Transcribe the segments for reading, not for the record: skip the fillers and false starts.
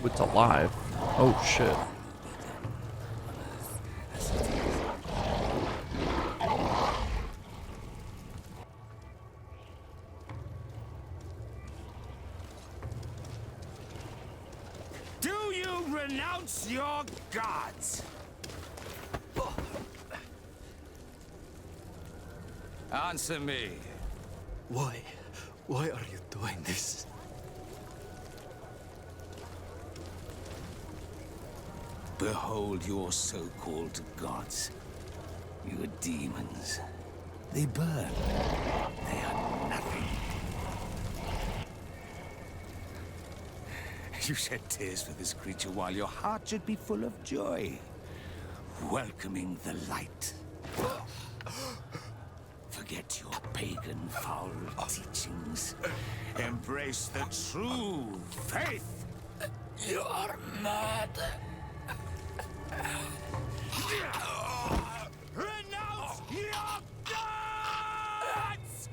It's alive. Oh shit. Do you renounce your gods? Answer me. Why? Why are you doing this? Behold your so-called gods. Your demons. They burn. They are nothing. You shed tears for this creature while your heart should be full of joy. Welcoming the light. Forget your pagan foul teachings. Embrace the true faith. You are mad. Renounce your gods!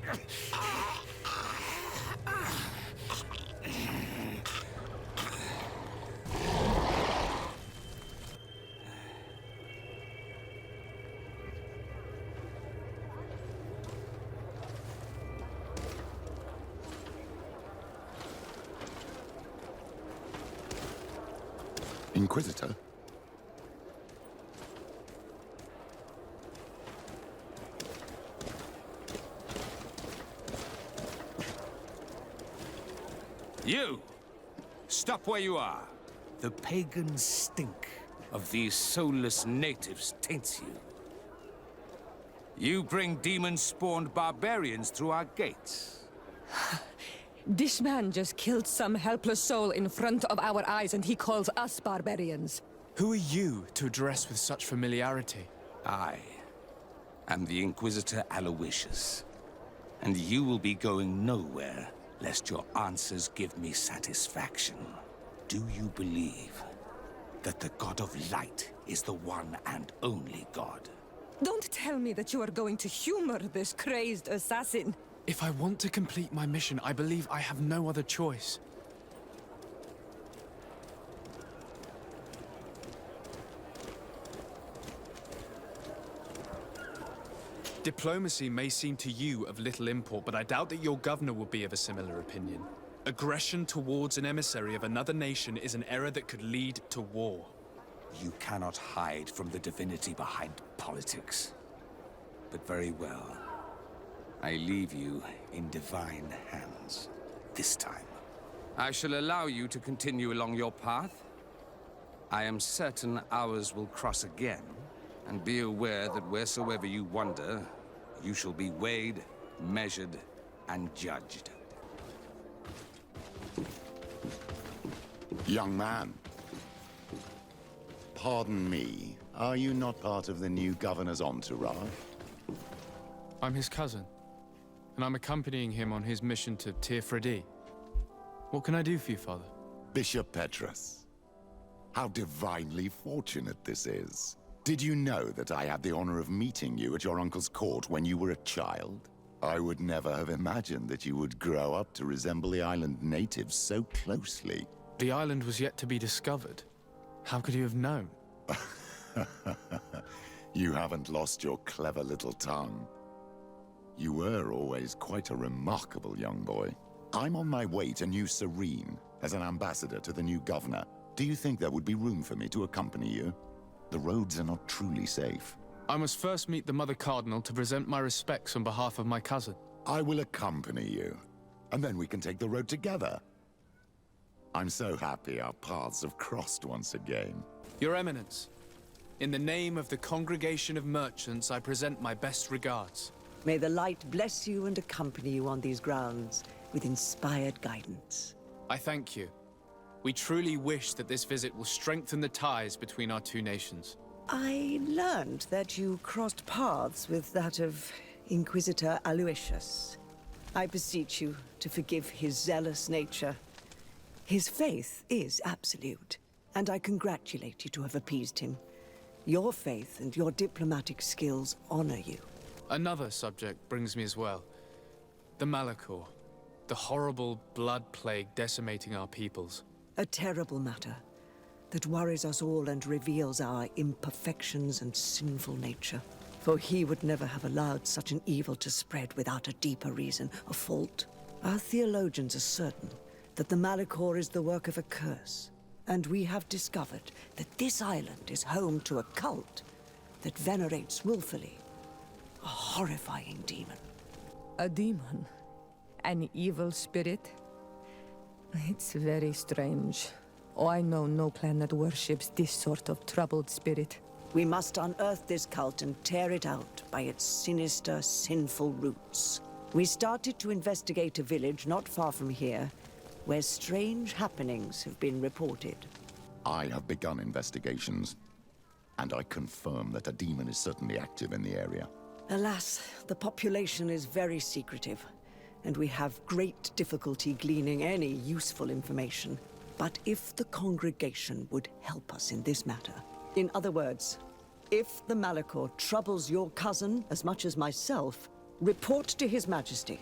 Inquisitor? You! Stop where you are. The pagan stink of these soulless natives taints you. You bring demon-spawned barbarians through our gates. This man just killed some helpless soul in front of our eyes, and he calls us barbarians. Who are you to address with such familiarity? I am the Inquisitor Aloysius, and you will be going nowhere lest your answers give me satisfaction. Do you believe that the God of Light is the one and only God? Don't tell me that you are going to humor this crazed assassin. If I want to complete my mission, I believe I have no other choice. Diplomacy may seem to you of little import, but I doubt that your governor will be of a similar opinion. Aggression towards an emissary of another nation is an error that could lead to war. You cannot hide from the divinity behind politics. But very well. I leave you in divine hands. This time. I shall allow you to continue along your path. I am certain ours will cross again. And be aware that wheresoever you wander, you shall be weighed, measured, and judged. Young man. Pardon me, are you not part of the new governor's entourage? I'm his cousin, and I'm accompanying him on his mission to Tirfredi. What can I do for you, Father? Bishop Petrus. How divinely fortunate this is. Did you know that I had the honor of meeting you at your uncle's court when you were a child? I would never have imagined that you would grow up to resemble the island natives so closely. The island was yet to be discovered. How could you have known? You haven't lost your clever little tongue. You were always quite a remarkable young boy. I'm on my way to New Serene as an ambassador to the new governor. Do you think there would be room for me to accompany you? The roads are not truly safe. I must first meet the Mother Cardinal to present my respects on behalf of my cousin. I will accompany you, and then we can take the road together. I'm so happy our paths have crossed once again. Your Eminence, in the name of the Congregation of Merchants, I present my best regards. May the light bless you and accompany you on these grounds with inspired guidance. I thank you. We truly wish that this visit will strengthen the ties between our two nations. I learned that you crossed paths with that of Inquisitor Aloysius. I beseech you to forgive his zealous nature. His faith is absolute, and I congratulate you to have appeased him. Your faith and your diplomatic skills honor you. Another subject brings me as well. The Malachor. The horrible blood plague decimating our peoples. A terrible matter that worries us all and reveals our imperfections and sinful nature. For he would never have allowed such an evil to spread without a deeper reason, a fault. Our theologians are certain that the Malachor is the work of a curse, and we have discovered that this island is home to a cult that venerates willfully a horrifying demon. A demon? An evil spirit? It's very strange. Oh, I know no clan that worships this sort of troubled spirit. We must unearth this cult and tear it out by its sinister, sinful roots. We started to investigate a village not far from here, where strange happenings have been reported. I have begun investigations, and I confirm that a demon is certainly active in the area. Alas, the population is very secretive, and we have great difficulty gleaning any useful information. But if the congregation would help us in this matter, in other words, if the Malachor troubles your cousin as much as myself, report to His Majesty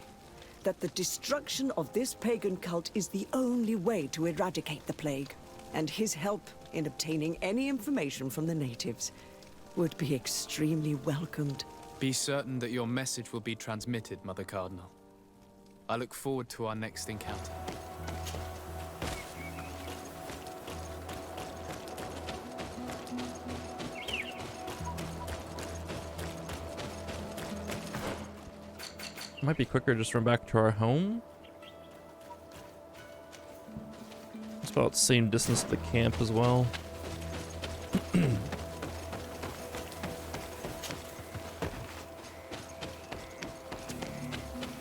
that the destruction of this pagan cult is the only way to eradicate the plague, and his help in obtaining any information from the natives would be extremely welcomed. Be certain that your message will be transmitted, Mother Cardinal. I look forward to our next encounter. Might be quicker just run back to our home. It's about the same distance to the camp as well.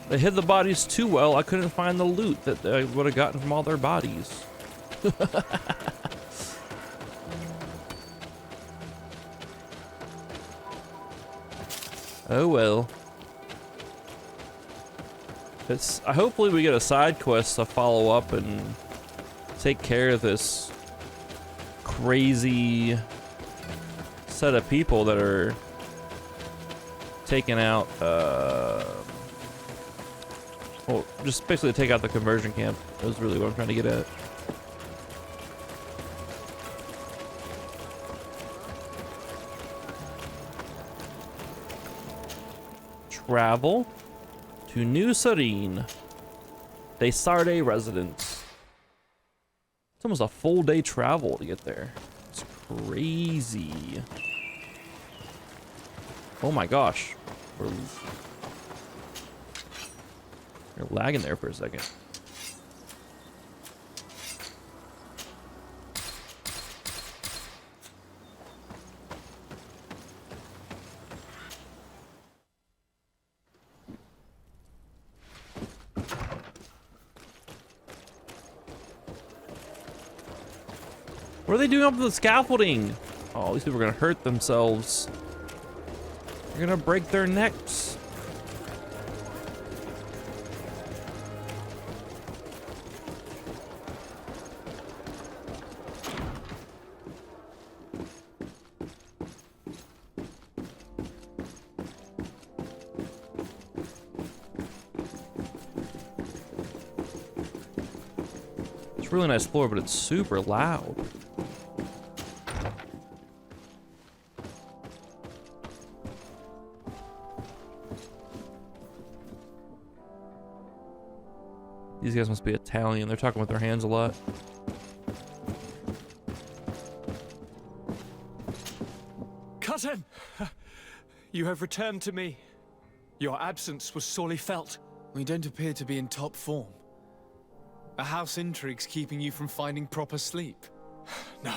They hid the bodies too well. I couldn't find the loot that I would have gotten from all their bodies. Oh well. Hopefully we get a side quest to follow up and take care of this crazy set of people that are taking out, well, just basically take out the conversion camp. That was really what I'm trying to get at. Travel to New Serene, Desarde residence. It's almost a full day travel to get there. It's crazy. Oh my gosh. You're lagging there for a second. What are they doing up with the scaffolding? Oh, these people are gonna hurt themselves. They're gonna break their necks. It's a really nice floor, but it's super loud. These guys must be Italian. They're talking with their hands a lot. Cousin! You have returned to me. Your absence was sorely felt. We don't appear to be in top form. A house intrigue's keeping you from finding proper sleep. No,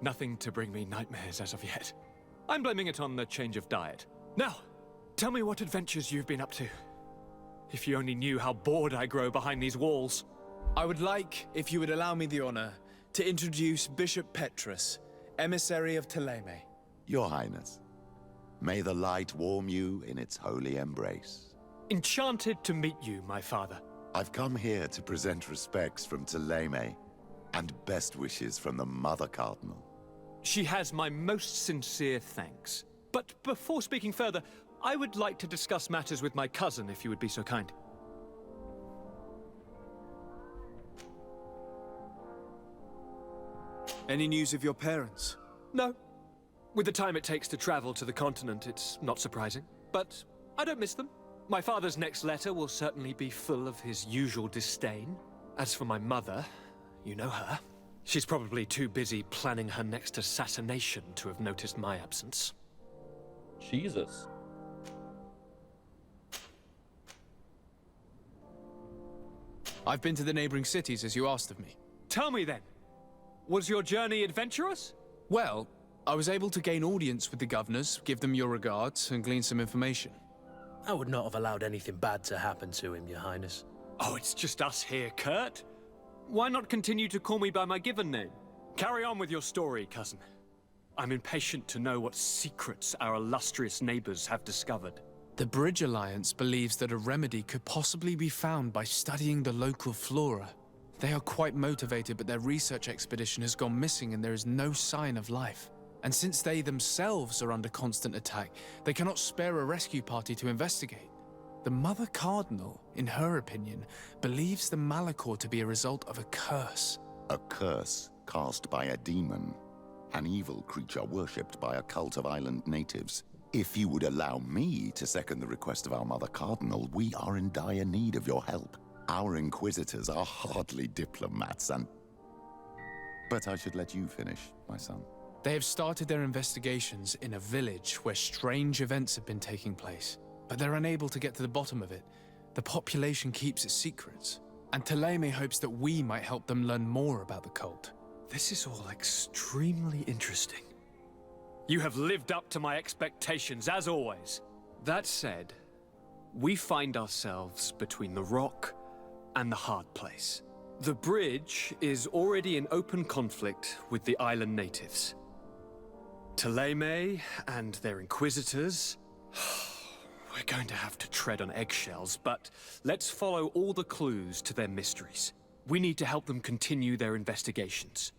nothing to bring me nightmares as of yet. I'm blaming it on the change of diet. Now, tell me what adventures you've been up to. If you only knew how bored I grow behind these walls. I would like, if you would allow me the honor, to introduce Bishop Petrus, emissary of Thélème. Your Highness, may the light warm you in its holy embrace. Enchanted to meet you, my father. I've come here to present respects from Thélème and best wishes from the Mother Cardinal. She has my most sincere thanks. But before speaking further, I would like to discuss matters with my cousin, if you would be so kind. Any news of your parents? No. With the time it takes to travel to the continent, it's not surprising. But I don't miss them. My father's next letter will certainly be full of his usual disdain. As for my mother, you know her. She's probably too busy planning her next assassination to have noticed my absence. Jesus. I've been to the neighboring cities as you asked of me. Tell me then, was your journey adventurous? Well, I was able to gain audience with the governors, give them your regards, and glean some information. I would not have allowed anything bad to happen to him, Your Highness. Oh, it's just us here, Kurt. Why not continue to call me by my given name? Carry on with your story, cousin. I'm impatient to know what secrets our illustrious neighbors have discovered. The Bridge Alliance believes that a remedy could possibly be found by studying the local flora. They are quite motivated, but their research expedition has gone missing and there is no sign of life. And since they themselves are under constant attack, they cannot spare a rescue party to investigate. The Mother Cardinal, in her opinion, believes the Malachor to be a result of a curse. A curse cast by a demon. An evil creature worshipped by a cult of island natives. If you would allow me to second the request of our Mother Cardinal, we are in dire need of your help. Our Inquisitors are hardly diplomats and... But I should let you finish, my son. They have started their investigations in a village where strange events have been taking place, but they're unable to get to the bottom of it. The population keeps its secrets, and Thélème hopes that we might help them learn more about the cult. This is all extremely interesting. You have lived up to my expectations, as always. That said, we find ourselves between the rock and the hard place. The bridge is already in open conflict with the island natives. Thélème and their inquisitors... We're going to have to tread on eggshells, but let's follow all the clues to their mysteries. We need to help them continue their investigations.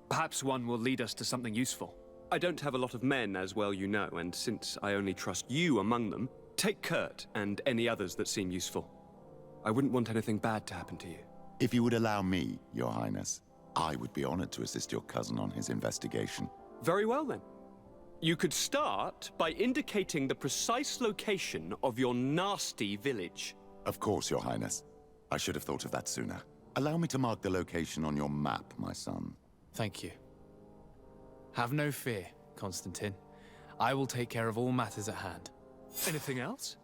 Perhaps one will lead us to something useful. I don't have a lot of men, as well you know, and since I only trust you among them, take Kurt and any others that seem useful. I wouldn't want anything bad to happen to you. If you would allow me, Your Highness, I would be honored to assist your cousin on his investigation. Very well, then. You could start by indicating the precise location of your nasty village. Of course, Your Highness. I should have thought of that sooner. Allow me to mark the location on your map, my son. Thank you. Have no fear, Constantine. I will take care of all matters at hand. Anything else?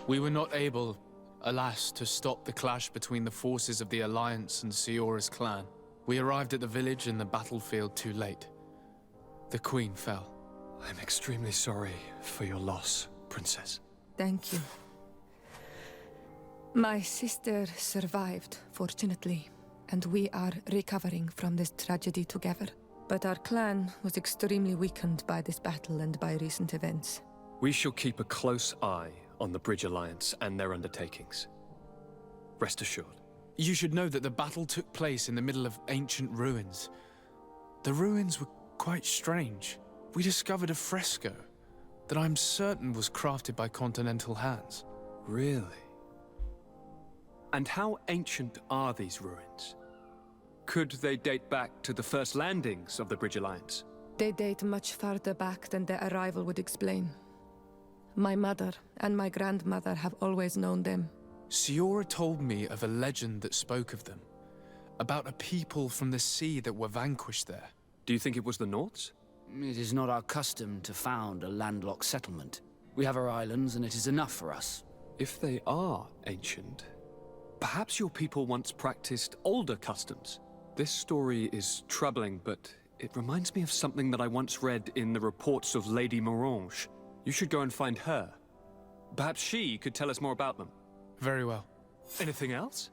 We were not able, alas, to stop the clash between the forces of the Alliance and Siora's clan. We arrived at the village and the battlefield too late. The Queen fell. I'm extremely sorry for your loss, Princess. Thank you. My sister survived, fortunately, and we are recovering from this tragedy together. But our clan was extremely weakened by this battle and by recent events. We shall keep a close eye on the Bridge Alliance and their undertakings. Rest assured. You should know that the battle took place in the middle of ancient ruins. The ruins were quite strange. We discovered a fresco that I'm certain was crafted by continental hands. Really? And how ancient are these ruins? Could they date back to the first landings of the Bridge Alliance? They date much farther back than their arrival would explain. My mother and my grandmother have always known them. Siora told me of a legend that spoke of them, about a people from the sea that were vanquished there. Do you think it was the Nauts? It is not our custom to found a landlocked settlement. We have our islands, and it is enough for us. If they are ancient, perhaps your people once practiced older customs. This story is troubling, but it reminds me of something that I once read in the reports of Lady Morange. You should go and find her. Perhaps she could tell us more about them. Very well. Anything else?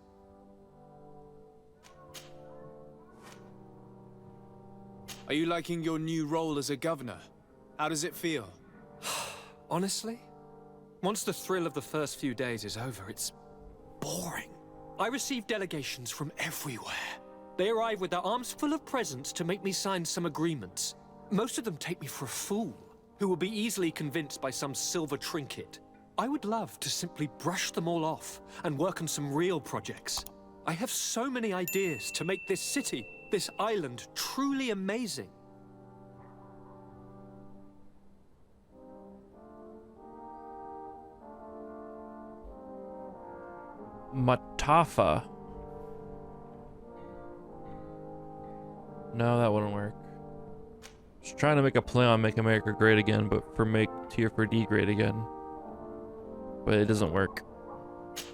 Are you liking your new role as a governor? How does it feel? Honestly, once the thrill of the first few days is over, it's boring. I receive delegations from everywhere. They arrive with their arms full of presents to make me sign some agreements. Most of them take me for a fool, who will be easily convinced by some silver trinket. I would love to simply brush them all off and work on some real projects. I have so many ideas to make this city, this island, truly amazing. Matafa. No, that wouldn't work. Just trying to make a play on Make America Great Again, but for Make Tier 4D great again. But it doesn't work.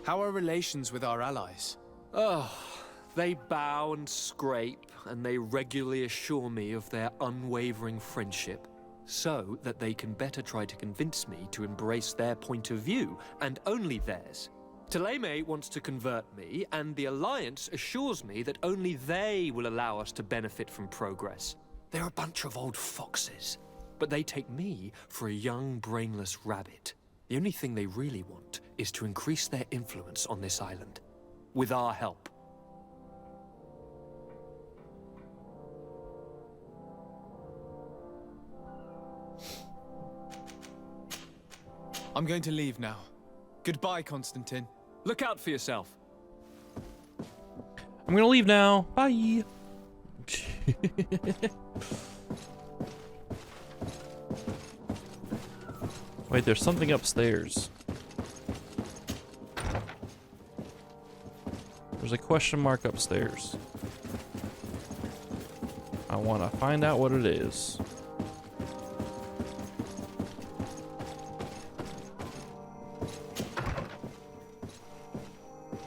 How are relations with our allies? Oh, they bow and scrape, and they regularly assure me of their unwavering friendship, so that they can better try to convince me to embrace their point of view, and only theirs. Teleme wants to convert me, and the Alliance assures me that only they will allow us to benefit from progress. They're a bunch of old foxes, but they take me for a young, brainless rabbit. The only thing they really want is to increase their influence on this island, with our help. I'm going to leave now. Goodbye, Constantine. Look out for yourself. I'm gonna leave now. Bye. Wait, there's something upstairs. There's a question mark upstairs. I want to find out what it is.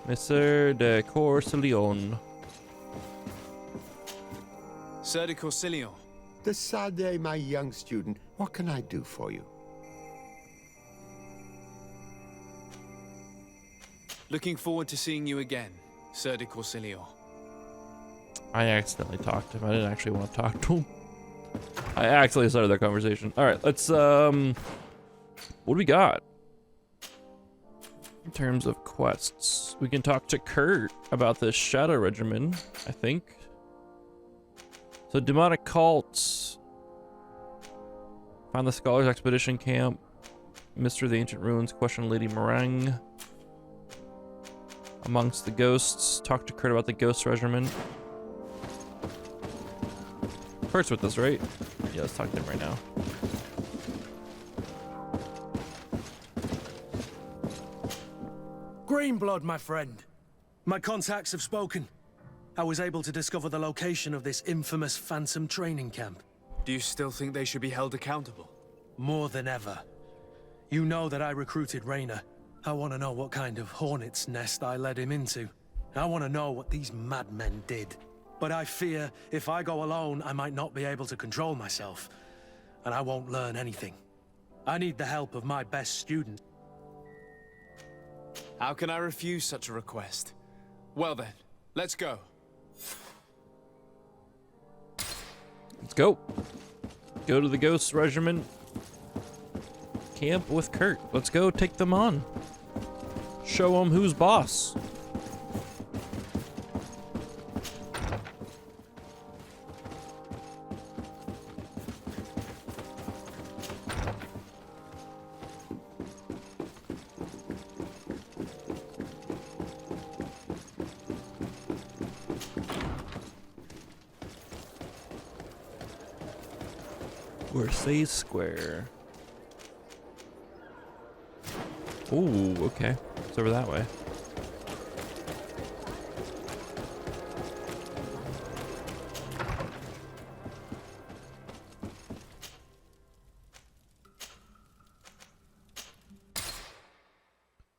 Mr. de Corsillon. Sir de Corsillon. The Sade, my young student. What can I do for you? Looking forward to seeing you again, Sir de Corsillon. I accidentally talked to him. I didn't actually want to talk to him. I accidentally started that conversation. Alright, let's, what do we got? In terms of quests, we can talk to Kurt about this shadow regimen, I think. So demonic cults. Find the Scholars Expedition Camp. Mystery of the Ancient Ruins. Question Lady Meringue. Amongst the Ghosts. Talk to Kurt about the Ghost regimen. Kurt's with us, right? Yeah, let's talk to him right now. Greenblood, my friend. My contacts have spoken. I was able to discover the location of this infamous Phantom training camp. Do you still think they should be held accountable? More than ever. You know that I recruited Raynor. I want to know what kind of hornet's nest I led him into. I want to know what these madmen did. But I fear if I go alone, I might not be able to control myself. And I won't learn anything. I need the help of my best student. How can I refuse such a request? Well then, let's go. Let's go. Go to the Ghost Regiment camp with Kurt. Let's go take them on. Show them who's boss. Versailles Square. Ooh, okay. It's over that way.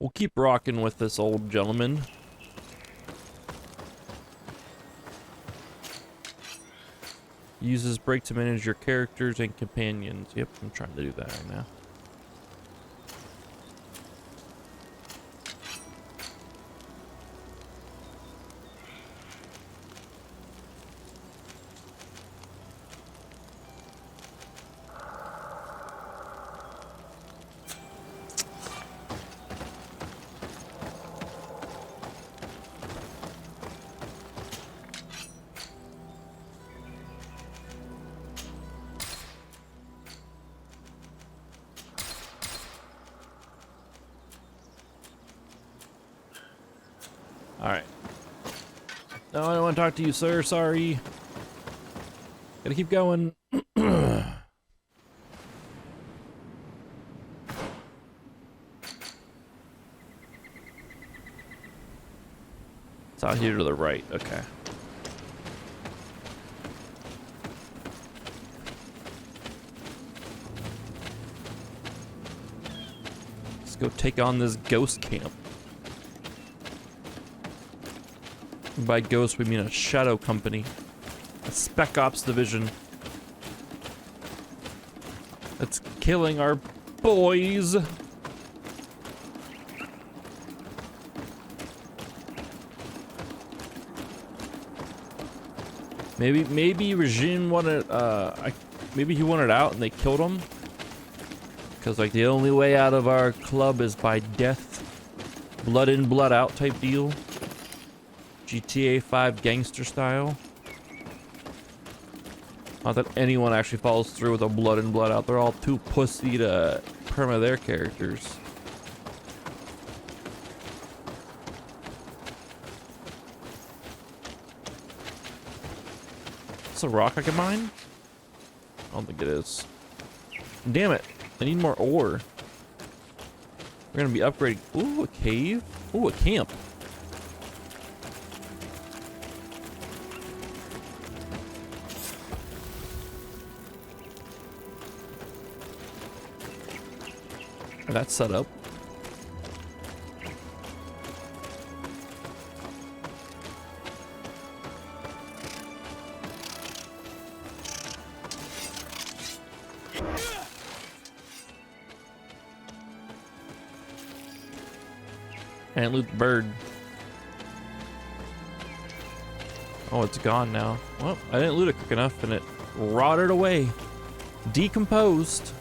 We'll keep rocking with this old gentleman. Uses break to manage your characters and companions. Yep, I'm trying to do that right now. Alright. No, I don't want to talk to you, sir. Sorry. Gotta keep going. It's out here to the right. Okay. Let's go take on this ghost camp. And by ghost, we mean a shadow company. A spec ops division. That's killing our boys. Maybe Regime wanted, maybe he wanted out and they killed him. Because, like, the only way out of our club is by death. Blood in, blood out type deal. GTA 5 gangster style. Not that anyone actually follows through with a blood in, blood out. They're all too pussy to perma their characters. Is this a rock I can mine? I don't think it is. Damn it. I need more ore. We're gonna be upgrading. Ooh, a cave. Ooh, a camp. That's set up. And loot the bird. Oh, it's gone now. Well, I didn't loot it quick enough and it rotted away. Decomposed.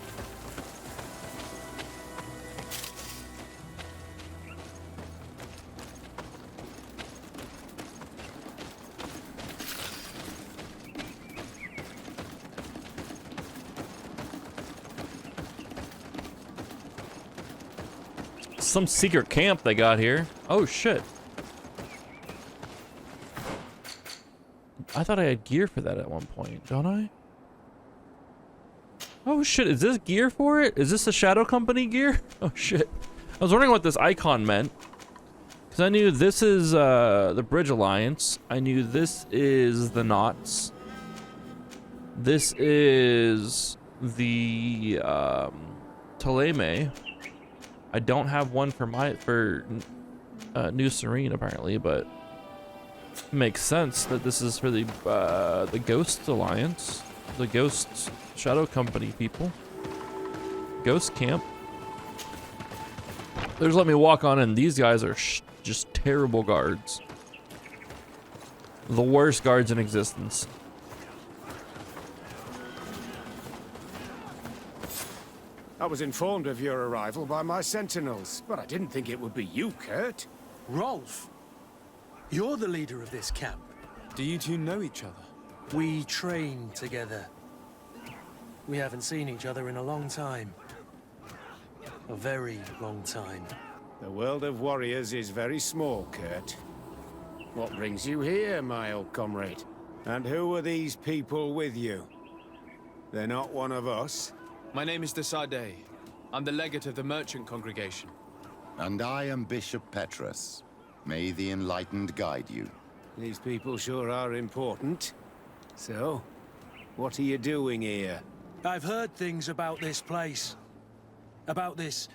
Some secret camp they got here. Oh shit. I thought I had gear for that at one point, don't I? Oh shit, is this gear for it? Is this a Shadow Company gear? Oh shit. I was wondering what this icon meant. Because I knew this is the Bridge Alliance. I knew this is the Knots. This is the Taleme. I don't have one for New Serene apparently, but it makes sense that this is for the Ghost Alliance, the Ghost Shadow Company people. Ghost Camp. They're just letting me walk on in. These guys are just terrible guards. The worst guards in existence. I was informed of your arrival by my sentinels, but I didn't think it would be you, Kurt. Rolf, you're the leader of this camp. Do you two know each other? We train together. We haven't seen each other in a long time. A very long time. The world of warriors is very small, Kurt. What brings you here, my old comrade? And who are these people with you? They're not one of us? My name is Desade. I'm the legate of the merchant congregation. And I am Bishop Petrus. May the enlightened guide you. These people sure are important. So, what are you doing here? I've heard things about this place. About this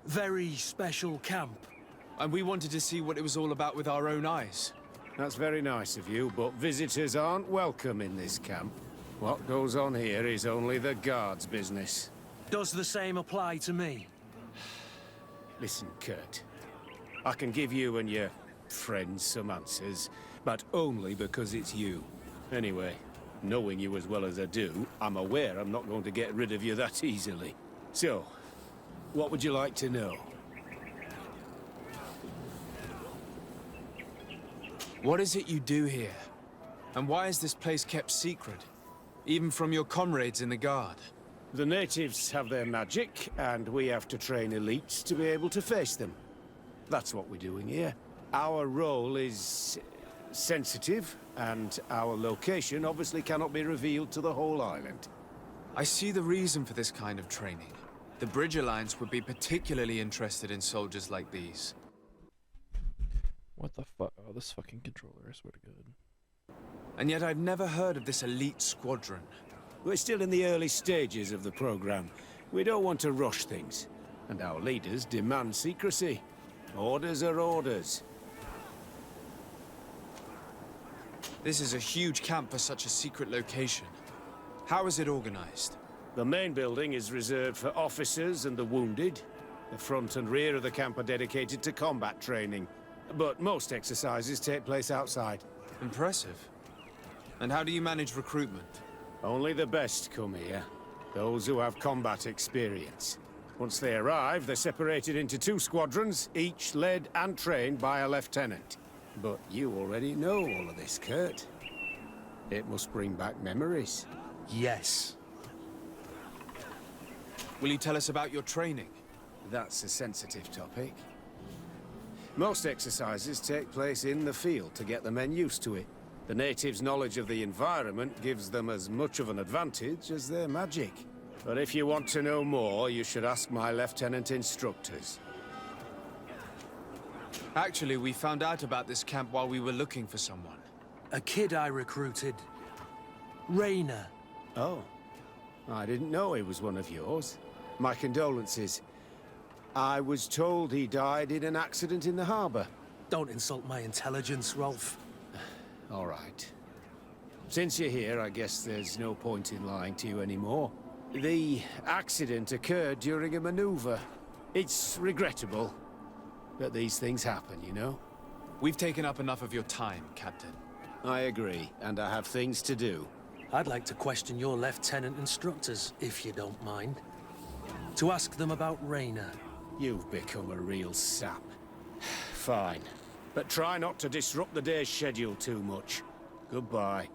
very special camp. And we wanted to see what it was all about with our own eyes. That's very nice of you, but visitors aren't welcome in this camp. What goes on here is only the guards' business. Does the same apply to me? Listen, Kurt. I can give you and your friends some answers, but only because it's you. Anyway, knowing you as well as I do, I'm aware I'm not going to get rid of you that easily. So, what would you like to know? What is it you do here? And why is this place kept secret? Even from your comrades in the guard? The natives have their magic, and we have to train elites to be able to face them. That's what we're doing here. Our role is sensitive, and our location obviously cannot be revealed to the whole island. I see the reason for this kind of training. The Bridge Alliance would be particularly interested in soldiers like these. What the fuck? Oh, this fucking controller, I swear to God. And yet I've never heard of this elite squadron. We're still in the early stages of the program. We don't want to rush things. And our leaders demand secrecy. Orders are orders. This is a huge camp for such a secret location. How is it organized? The main building is reserved for officers and the wounded. The front and rear of the camp are dedicated to combat training. But most exercises take place outside. Impressive. And how do you manage recruitment? Only the best come here. Those who have combat experience. Once they arrive, they're separated into 2 squadrons, each led and trained by a lieutenant. But you already know all of this, Kurt. It must bring back memories. Yes. Will you tell us about your training? That's a sensitive topic. Most exercises take place in the field to get the men used to it. The natives' knowledge of the environment gives them as much of an advantage as their magic. But if you want to know more, you should ask my lieutenant instructors. Actually, we found out about this camp while we were looking for someone. A kid I recruited. Rainer. Oh. I didn't know he was one of yours. My condolences. I was told he died in an accident in the harbor. Don't insult my intelligence, Rolf. All right. Since you're here, I guess there's no point in lying to you anymore. The accident occurred during a maneuver. It's regrettable, but these things happen, you know? We've taken up enough of your time, Captain. I agree, and I have things to do. I'd like to question your lieutenant instructors, if you don't mind. To ask them about Rainer. You've become a real sap. Fine. But try not to disrupt the day's schedule too much. Goodbye.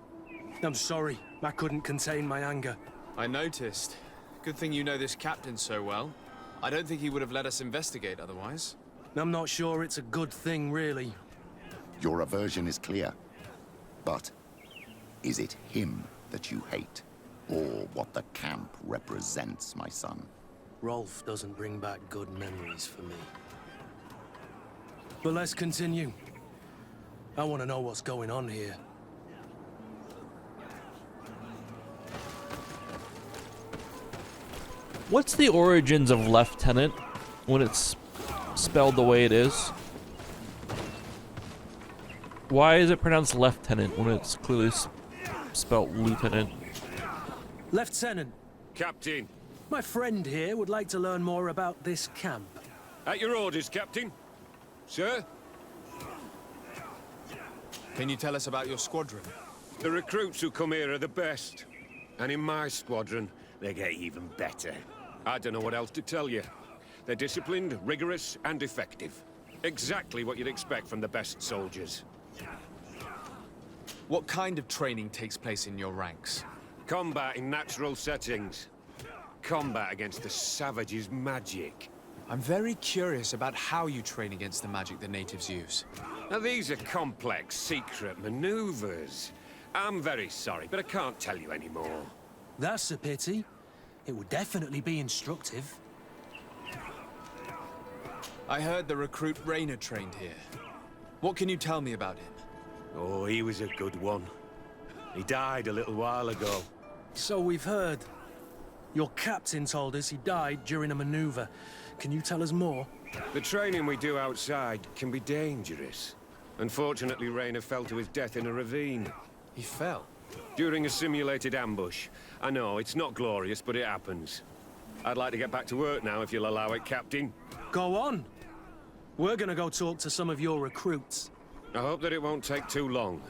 I'm sorry. I couldn't contain my anger. I noticed. Good thing you know this captain so well. I don't think he would have let us investigate otherwise. I'm not sure it's a good thing, really. Your aversion is clear. But is it him that you hate? Or what the camp represents, my son? Rolf doesn't bring back good memories for me. But let's continue. I want to know what's going on here. What's the origins of lieutenant when it's spelled the way it is? Why is it pronounced lieutenant when it's clearly spelled lieutenant? Lieutenant. Captain. My friend here would like to learn more about this camp. At your orders, Captain. Sir? Can you tell us about your squadron? The recruits who come here are the best. And in my squadron, they get even better. I don't know what else to tell you. They're disciplined, rigorous, and effective. Exactly what you'd expect from the best soldiers. What kind of training takes place in your ranks? Combat in natural settings. Combat against the savage's magic. I'm very curious about how you train against the magic the natives use. Now, these are complex, secret maneuvers. I'm very sorry, but I can't tell you anymore. That's a pity. It would definitely be instructive. I heard the recruit Rainer trained here. What can you tell me about him? Oh, he was a good one. He died a little while ago. So we've heard. Your captain told us he died during a maneuver. Can you tell us more? The training we do outside can be dangerous. Unfortunately, Rainer fell to his death in a ravine. He fell? During a simulated ambush. I know, it's not glorious, but it happens. I'd like to get back to work now, if you'll allow it, Captain. Go on. We're gonna go talk to some of your recruits. I hope that it won't take too long.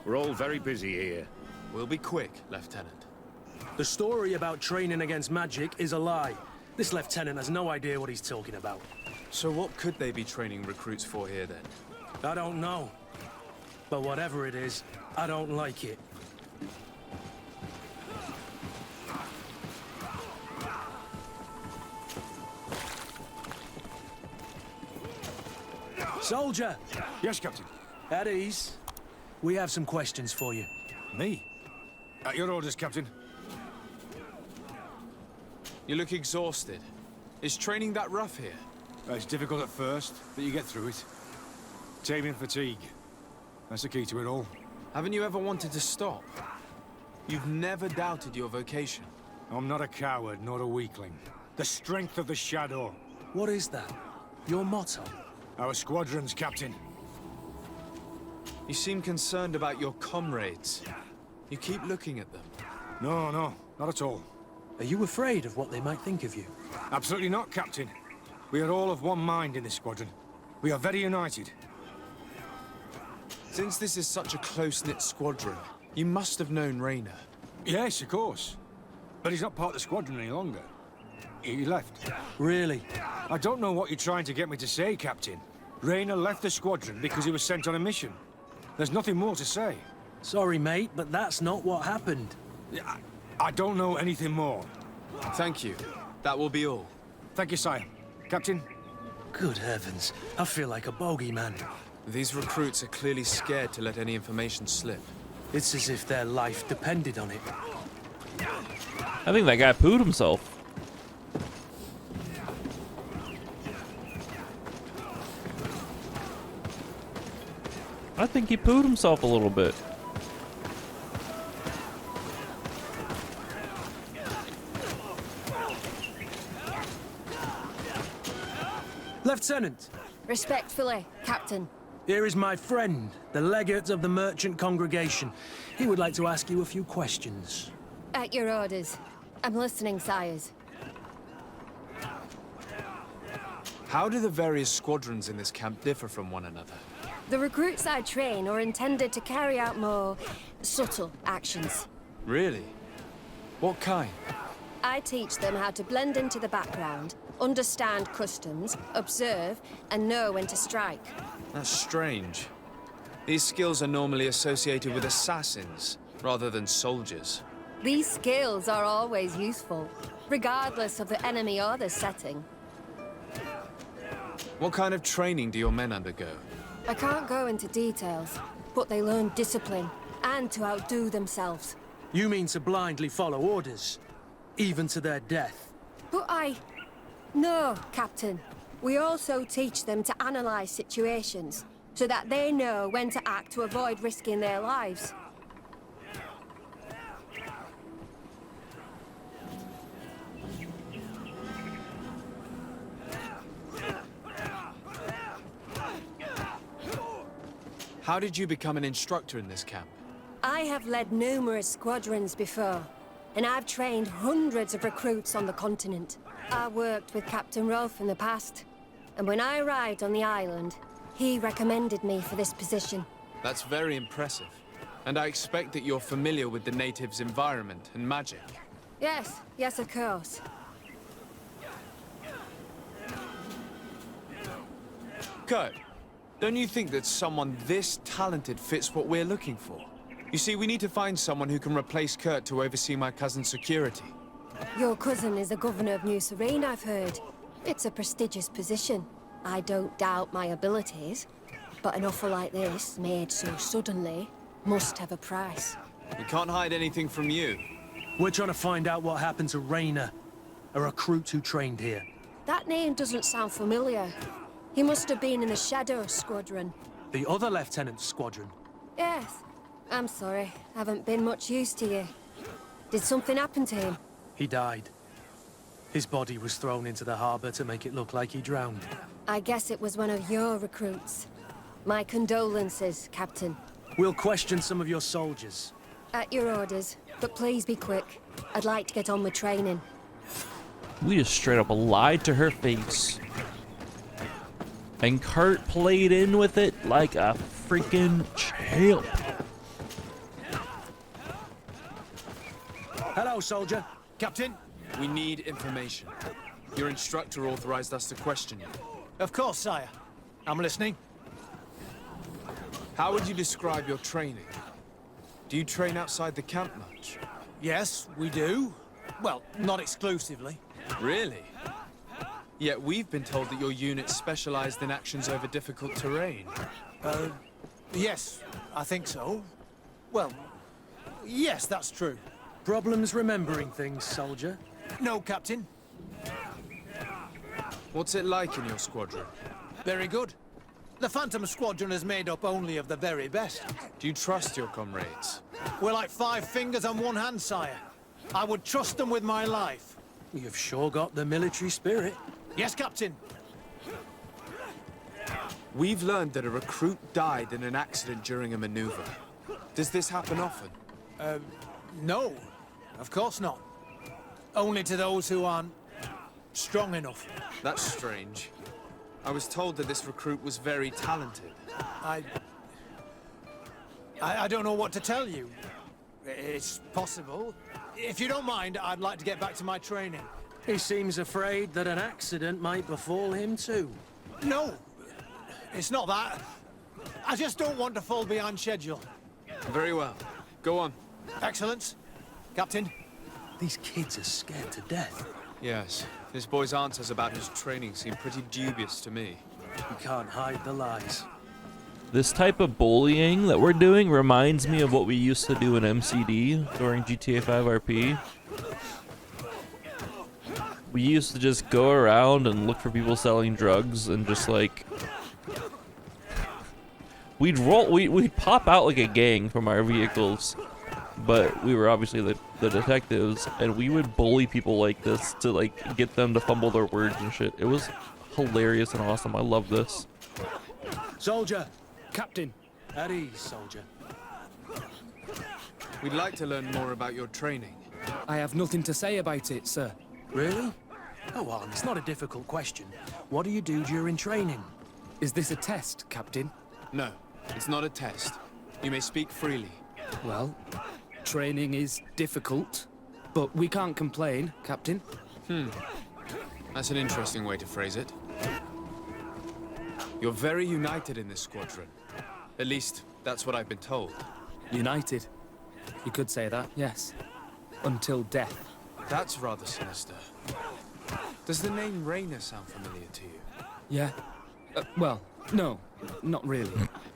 We're all very busy here. We'll be quick, Lieutenant. The story about training against magic is a lie. This lieutenant has no idea what he's talking about. So what could they be training recruits for here, then? I don't know. But whatever it is, I don't like it. Soldier! Yes, Captain. At ease. we have some questions for you. Me? At your orders, Captain. You look exhausted. Is training that rough here? It's difficult at first, but you get through it. Taming fatigue. That's the key to it all. Haven't you ever wanted to stop? You've never doubted your vocation. I'm not a coward, nor a weakling. The strength of the Shadow. What is that? Your motto? Our squadrons, Captain. You seem concerned about your comrades. You keep looking at them. No, not at all. Are you afraid of what they might think of you? Absolutely not, Captain. We are all of one mind in this squadron. We are very united. Since this is such a close-knit squadron, you must have known Raynor. Yes, of course. But he's not part of the squadron any longer. He left. Really? I don't know what you're trying to get me to say, Captain. Raynor left the squadron because he was sent on a mission. There's nothing more to say. Sorry, mate, but that's not what happened. I don't know anything more. Thank you. That will be all. Thank you, sire. Captain? Good heavens, I feel like a bogeyman. These recruits are clearly scared to let any information slip. It's as if their life depended on it. I think that guy pooed himself. I think he pooed himself a little bit. Lieutenant! Respectfully, Captain. Here is my friend, the legate of the merchant congregation. He would like to ask you a few questions. At your orders. I'm listening, sires. How do the various squadrons in this camp differ from one another? The recruits I train are intended to carry out more subtle actions. Really? What kind? I teach them how to blend into the background, understand customs, observe, and know when to strike. That's strange. These skills are normally associated with assassins, rather than soldiers. These skills are always useful, regardless of the enemy or the setting. What kind of training do your men undergo? I can't go into details, but they learn discipline, and to outdo themselves. You mean to blindly follow orders? Even to their death? But No, Captain. We also teach them to analyze situations, so that they know when to act to avoid risking their lives. How did you become an instructor in this camp? I have led numerous squadrons before, and I've trained hundreds of recruits on the continent. I worked with Captain Rolfe in the past, and when I arrived on the island, he recommended me for this position. That's very impressive. And I expect that you're familiar with the natives' environment and magic. Yes, of course. Kurt, don't you think that someone this talented fits what we're looking for? You see, we need to find someone who can replace Kurt to oversee my cousin's security. Your cousin is the governor of New Serene, I've heard. It's a prestigious position. I don't doubt my abilities, but an offer like this, made so suddenly, must have a price. We can't hide anything from you. We're trying to find out what happened to Raynor, a recruit who trained here. That name doesn't sound familiar. He must have been in the Shadow Squadron. The other lieutenant's squadron? Yes. I'm sorry. Haven't been much use to you. Did something happen to him? He died. His body was thrown into the harbor to make it look like he drowned. I guess it was one of your recruits. My condolences, Captain. We'll question some of your soldiers. At your orders, but please be quick. I'd like to get on with training. We just straight up lied to her face. And Kurt played in with it like a freaking champ. Hello, soldier. Captain, we need information. Your instructor authorized us to question you. Of course, sire. I'm listening. How would you describe your training? Do you train outside the camp much? Yes, we do. Well, not exclusively. Really? Yet we've been told that your unit specialized in actions over difficult terrain. Yes, I think so. Well, yes, that's true. Problems remembering things, soldier? No, Captain. What's it like in your squadron? Very good. The Phantom Squadron is made up only of the very best. Do you trust your comrades? We're like 5 fingers on one hand, sire. I would trust them with my life. You've sure got the military spirit. Yes, Captain. We've learned that a recruit died in an accident during a maneuver. Does this happen often? No, of course not. Only to those who aren't strong enough. That's strange. I was told that this recruit was very talented. I don't know what to tell you. It's possible. If you don't mind, I'd like to get back to my training. He seems afraid that an accident might befall him too. No, it's not that. I just don't want to fall behind schedule. Very well. Go on. Excellence. Captain. These kids are scared to death. Yes. This boy's answers about his training seem pretty dubious to me. You can't hide the lies. This type of bullying that we're doing reminds me of what we used to do in MCD during GTA 5 RP. We used to just go around and look for people selling drugs and just like... We'd pop out like a gang from our vehicles, but we were obviously the detectives, and we would bully people like this to like get them to fumble their words and shit. It was hilarious and awesome. I love this. Soldier! Captain. At ease, soldier. We'd like to learn more about your training. I have nothing to say about it, sir. Really? Go on, it's not a difficult question. What do you do during training? Is this a test, Captain? No, it's not a test. You may speak freely. Well, training is difficult, but we can't complain, Captain. That's an interesting way to phrase it. You're very united in this squadron. At least, that's what I've been told. United. You could say that, yes. Until death. That's rather sinister. Does the name Raynor sound familiar to you? Yeah. Well, no, not really.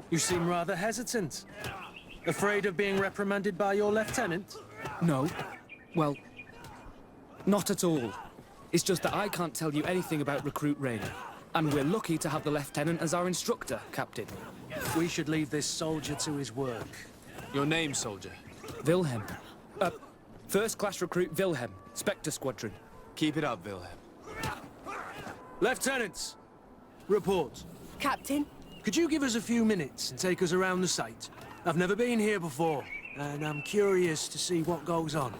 You seem rather hesitant. Afraid of being reprimanded by your lieutenant? No. Well, not at all. It's just that I can't tell you anything about Recruit Raynor. And we're lucky to have the lieutenant as our instructor, Captain. We should leave this soldier to his work. Your name, soldier? Wilhelm. First class recruit Wilhelm, Spectre Squadron. Keep it up, Wilhelm. Lieutenants! Report. Captain? Could you give us a few minutes and take us around the site? I've never been here before, and I'm curious to see what goes on.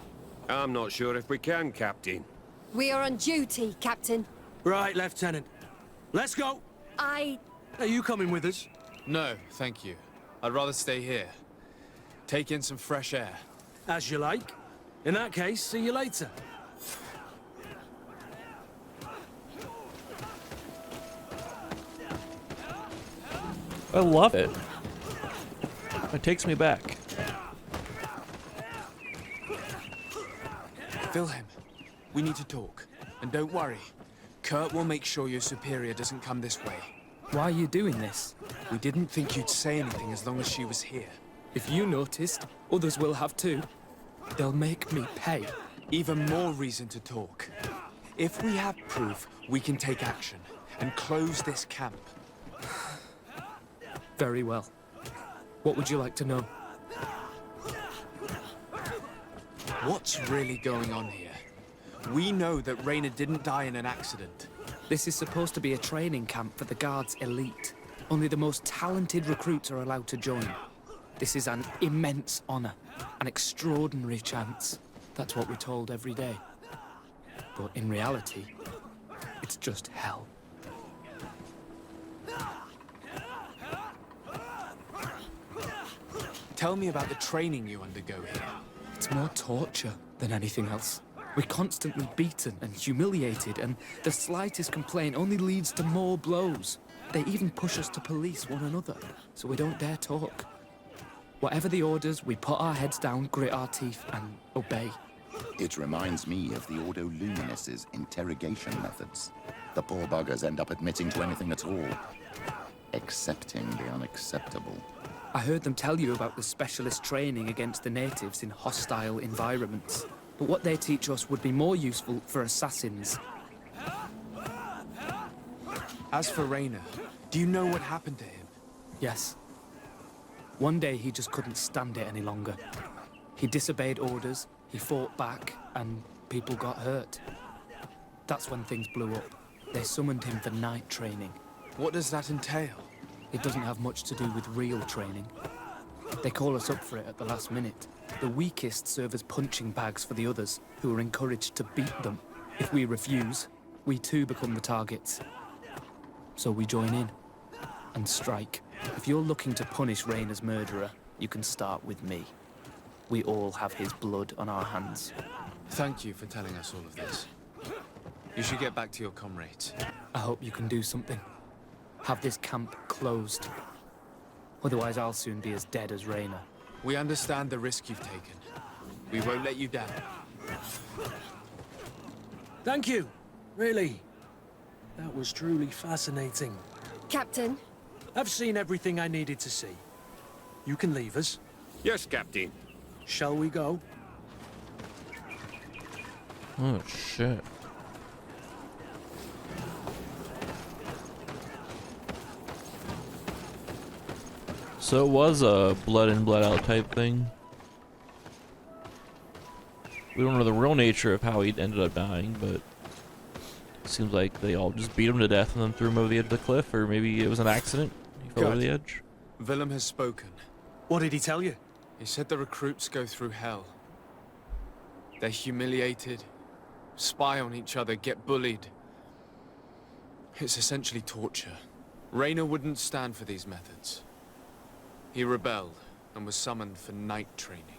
I'm not sure if we can, Captain. We are on duty, Captain. Right, Lieutenant. Let's go! Are you coming with us? No, thank you. I'd rather stay here. Take in some fresh air. As you like. In that case, see you later. I love it. It takes me back. Wilhelm, we need to talk. And don't worry. Kurt will make sure your superior doesn't come this way. Why are you doing this? We didn't think you'd say anything as long as she was here. If you noticed, others will have too. They'll make me pay. Even more reason to talk. If we have proof, we can take action and close this camp. Very well. What would you like to know? What's really going on here? We know that Raynor didn't die in an accident. This is supposed to be a training camp for the Guard's elite. Only the most talented recruits are allowed to join. This is an immense honor, an extraordinary chance. That's what we're told every day. But in reality, it's just hell. Tell me about the training you undergo here. It's more torture than anything else. We're constantly beaten and humiliated, and the slightest complaint only leads to more blows. They even push us to police one another, so we don't dare talk. Whatever the orders, we put our heads down, grit our teeth, and obey. It reminds me of the Ordo Luminis' interrogation methods. The poor buggers end up admitting to anything at all. Accepting the unacceptable. I heard them tell you about the specialist training against the natives in hostile environments. But what they teach us would be more useful for assassins. As for Raynor, do you know what happened to him? Yes. One day he just couldn't stand it any longer. He disobeyed orders, he fought back, and people got hurt. That's when things blew up. They summoned him for night training. What does that entail? It doesn't have much to do with real training. They call us up for it at the last minute. The weakest serve as punching bags for the others, who are encouraged to beat them. If we refuse, we too become the targets. So we join in and strike. If you're looking to punish Raynor's murderer, you can start with me. We all have his blood on our hands. Thank you for telling us all of this. You should get back to your comrades. I hope you can do something. Have this camp closed. Otherwise, I'll soon be as dead as Raynor. We understand the risk you've taken. We won't let you down. Thank you. Really. That was truly fascinating. Captain? I've seen everything I needed to see. You can leave us. Yes, Captain. Shall we go? Oh, shit. So it was a blood in, blood out type thing. We don't know the real nature of how he ended up dying, but it seems like they all just beat him to death and then threw him over the edge of the cliff, or maybe it was an accident. He fell over the edge. Willem has spoken. What did he tell you? He said the recruits go through hell. They're humiliated, spy on each other, get bullied. It's essentially torture. Raynor wouldn't stand for these methods. He rebelled and was summoned for night training.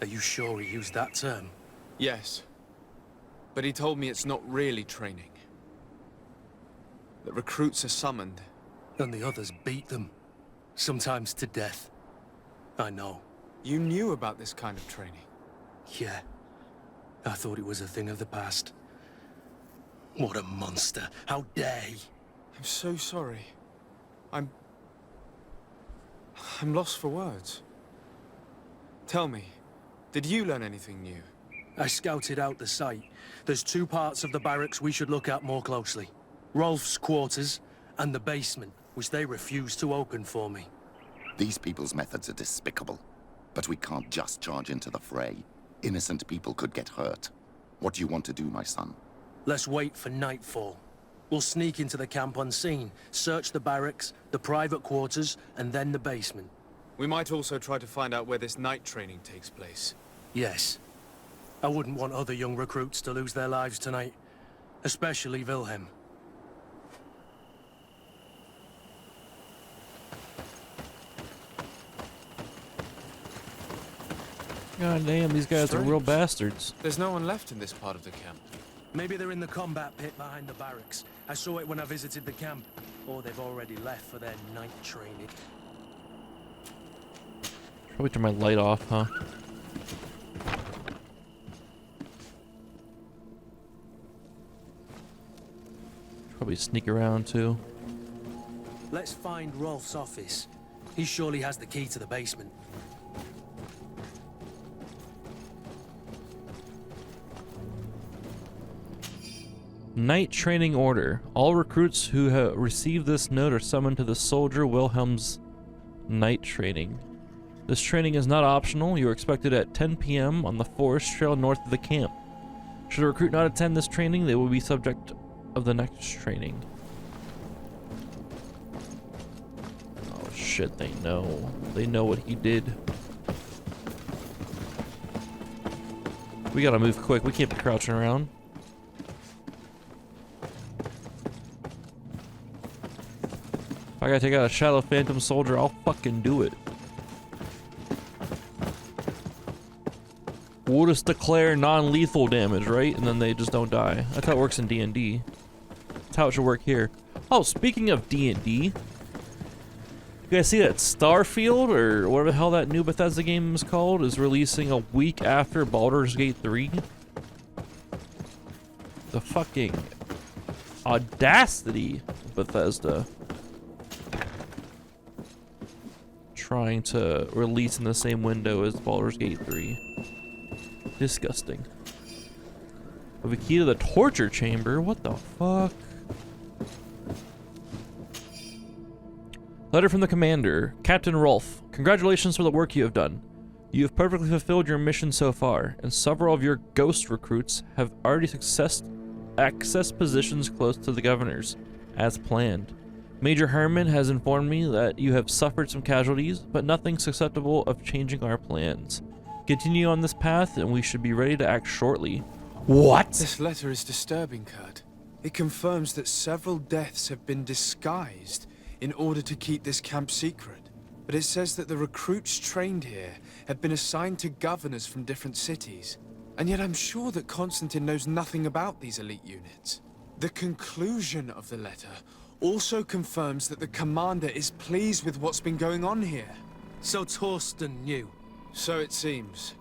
Are you sure he used that term? Yes. But he told me it's not really training. That recruits are summoned. And the others beat them. Sometimes to death. I know. You knew about this kind of training? Yeah. I thought it was a thing of the past. What a monster. How dare he? I'm so sorry. I'm lost for words. Tell me, did you learn anything new? I scouted out the site. There's two parts of the barracks we should look at more closely. Rolf's quarters and the basement, which they refused to open for me. These people's methods are despicable. But we can't just charge into the fray. Innocent people could get hurt. What do you want to do, my son? Let's wait for nightfall. We'll sneak into the camp unseen, search the barracks, the private quarters, and then the basement. We might also try to find out where this night training takes place. Yes. I wouldn't want other young recruits to lose their lives tonight. Especially Wilhelm. God damn, these guys are real bastards. There's no one left in this part of the camp. Maybe they're in the combat pit behind the barracks. I saw it when I visited the camp. Or they've already left for their night training. Probably turn my light off, huh? Probably sneak around too. Let's find Rolf's office. He surely has the key to the basement. Night training order. All recruits who have received this note are summoned to the soldier Wilhelm's night training. This training is not optional. You are expected at 10 p.m. on the forest trail north of the camp. Should a recruit not attend this training, they will be subject of the next training. Oh shit, they know. They know what he did. We gotta move quick. We can't be crouching around. If I gotta take out a Shadow Phantom soldier, I'll fucking do it. We'll just declare non-lethal damage, right? And then they just don't die. That's how it works in D&D. That's how it should work here. Oh, speaking of D&D, you guys see that Starfield, or whatever the hell that new Bethesda game is called, is releasing a week after Baldur's Gate 3? The fucking audacity of Bethesda. trying to release in the same window as Baldur's Gate 3. Disgusting. We have a key to the torture chamber. What the fuck? Letter from the commander. Captain Rolf, congratulations for the work you have done. You have perfectly fulfilled your mission so far, and several of your ghost recruits have already accessed positions close to the governor's, as planned. Major Herman has informed me that you have suffered some casualties, but nothing susceptible of changing our plans. Continue on this path, and we should be ready to act shortly. What? This letter is disturbing, Kurt. It confirms that several deaths have been disguised in order to keep this camp secret. But it says that the recruits trained here have been assigned to governors from different cities. And yet I'm sure that Constantine knows nothing about these elite units. The conclusion of the letter also confirms that the commander is pleased with what's been going on here. So Torsten knew. So it seems.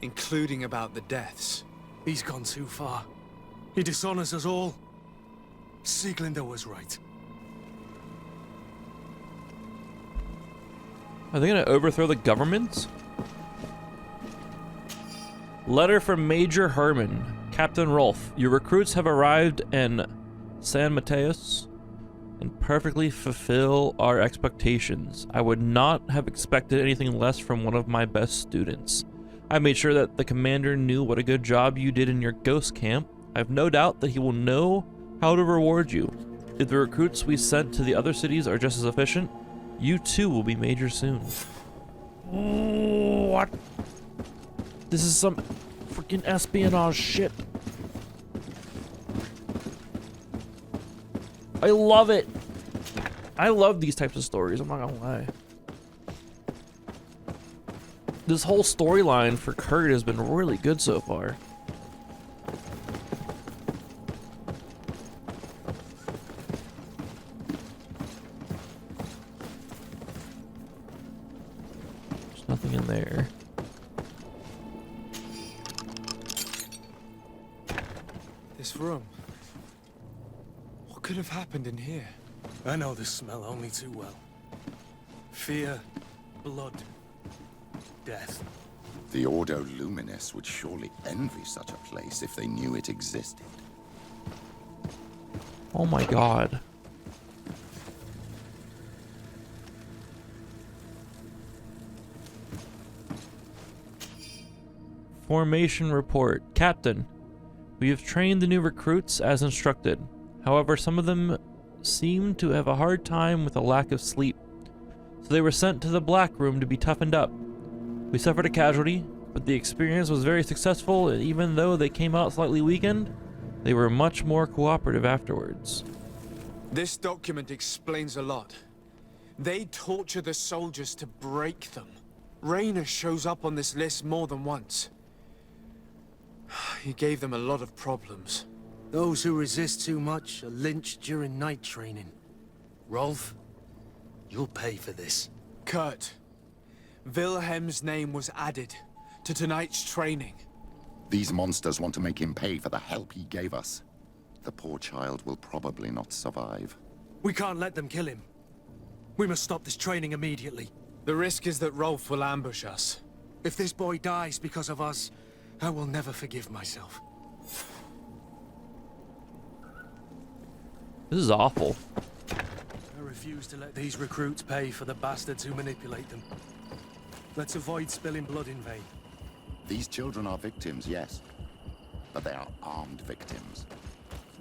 Including about the deaths. He's gone too far. He dishonors us all. Sieglinder was right. Are they gonna overthrow the government? Letter from Major Herman. Captain Rolf, your recruits have arrived in San Mateus and perfectly fulfill our expectations. I would not have expected anything less from one of my best students. I made sure that the commander knew what a good job you did in your ghost camp. I have no doubt that he will know how to reward you. If the recruits we sent to the other cities are just as efficient, you too will be major soon. What? This is some freaking espionage shit. I love it. I love these types of stories, I'm not gonna lie. This whole storyline for Kurt has been really good so far. There's nothing in there. This room. What could have happened in here? I know this smell only too well. Fear, blood, death. The Ordo Luminis would surely envy such a place if they knew it existed. Oh my god. Formation report. Captain, we have trained the new recruits as instructed. However, some of them seem to have a hard time with a lack of sleep, so they were sent to the Black Room to be toughened up. We suffered a casualty, but the experience was very successful, and even though they came out slightly weakened, they were much more cooperative afterwards. This document explains a lot. They torture the soldiers to break them. Raynor shows up on this list more than once. He gave them a lot of problems. Those who resist too much are lynched during night training. Rolf, you'll pay for this. Kurt, Wilhelm's name was added to tonight's training. These monsters want to make him pay for the help he gave us. The poor child will probably not survive. We can't let them kill him. We must stop this training immediately. The risk is that Rolf will ambush us. If this boy dies because of us, I will never forgive myself. This is awful. I refuse to let these recruits pay for the bastards who manipulate them. Let's avoid spilling blood in vain. These children are victims, yes. But they are armed victims.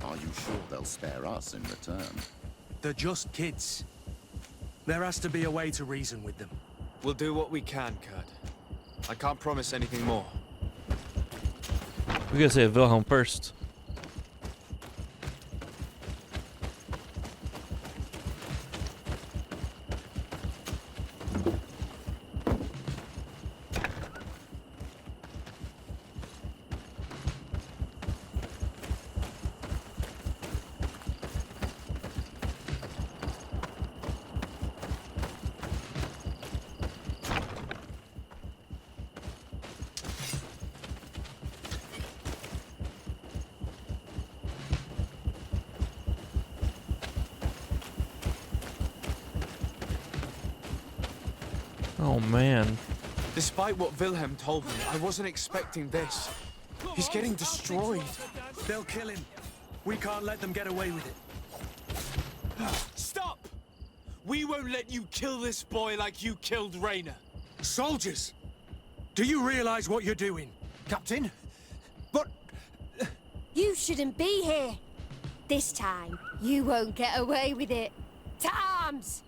Are you sure they'll spare us in return? They're just kids. There has to be a way to reason with them. We'll do what we can, Kurt. I can't promise anything more. We gotta save Wilhelm first. Oh man. Despite what Wilhelm told me, I wasn't expecting this. He's getting destroyed. They'll kill him. We can't let them get away with it. Stop! We won't let you kill this boy like you killed Rainer. Soldiers! Do you realize what you're doing? Captain? But... You shouldn't be here. This time, you won't get away with it. To arms!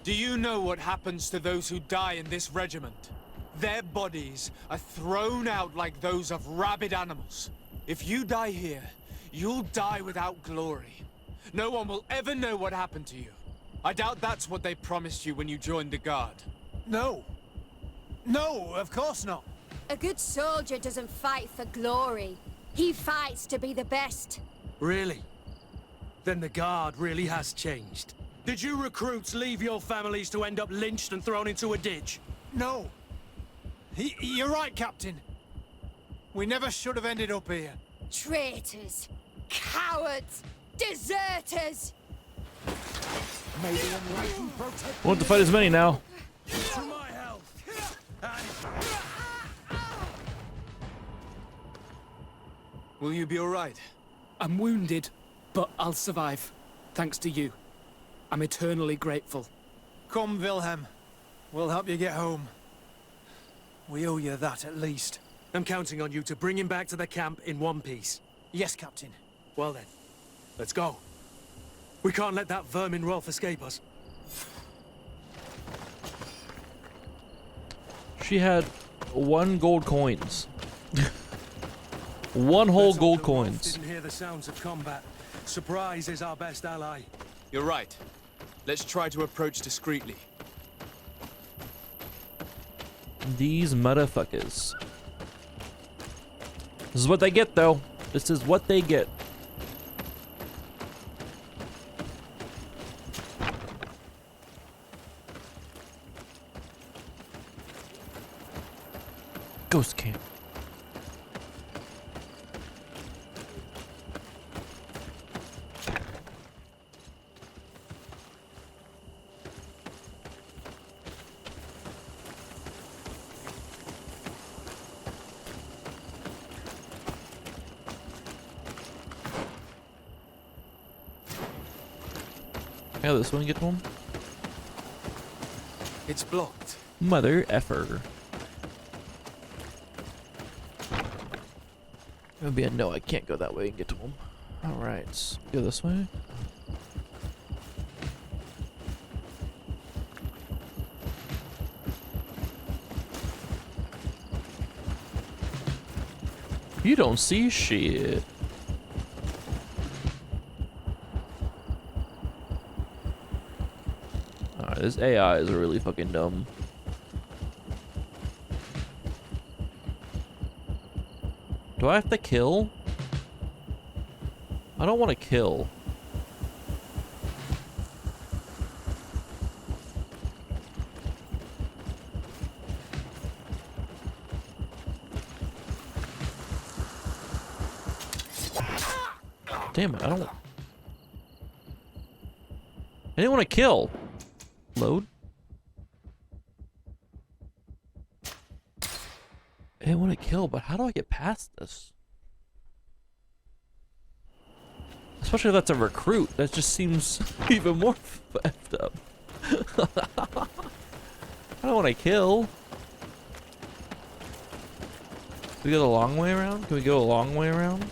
Do you know what happens to those who die in this regiment? Their bodies are thrown out like those of rabid animals. If you die here, you'll die without glory. No one will ever know what happened to you. I doubt that's what they promised you when you joined the Guard. No. No, of course not. A good soldier doesn't fight for glory. He fights to be the best. Really? Then the Guard really has changed. Did you recruits leave your families to end up lynched and thrown into a ditch? No. You're right, Captain. We never should have ended up here. Traitors! Cowards! Deserters! Won't to fight as many now. To my health! Will you be alright? I'm wounded, but I'll survive. Thanks to you. I'm eternally grateful. Come, Wilhelm. We'll help you get home. We owe you that, at least. I'm counting on you to bring him back to the camp in one piece. Yes, Captain. Well then, let's go. We can't let that vermin Rolf escape us. She had 1 gold coins. 1 whole Let's hope gold the Rolf coins. didn't hear the sounds of combat. Surprise is our best ally. You're right. Let's try to approach discreetly. These motherfuckers. This is what they get, though. This is what they get. Ghost camp. Yeah, this one get to him. It's blocked. Mother effer. It would be a no, I can't go that way and get to him. Alright, go this way. You don't see shit. Alright, this AI is really fucking dumb. Do I have to kill? I don't want to kill. Damn it, I don't... I didn't want to kill. Load. I didn't want to kill, but how do I get past this? Especially if that's a recruit. That just seems even more effed up. I don't want to kill. Can we go the long way around? Can we go a long way around?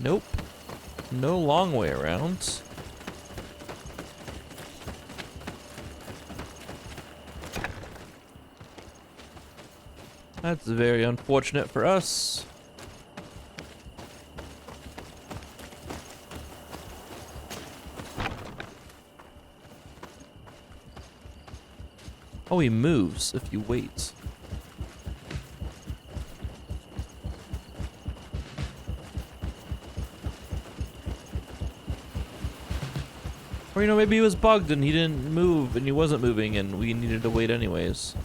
Nope. No long way around. That's very unfortunate for us. Oh, he moves if you wait. Or, you know, maybe he was bugged and he didn't move and he wasn't moving and we needed to wait anyways.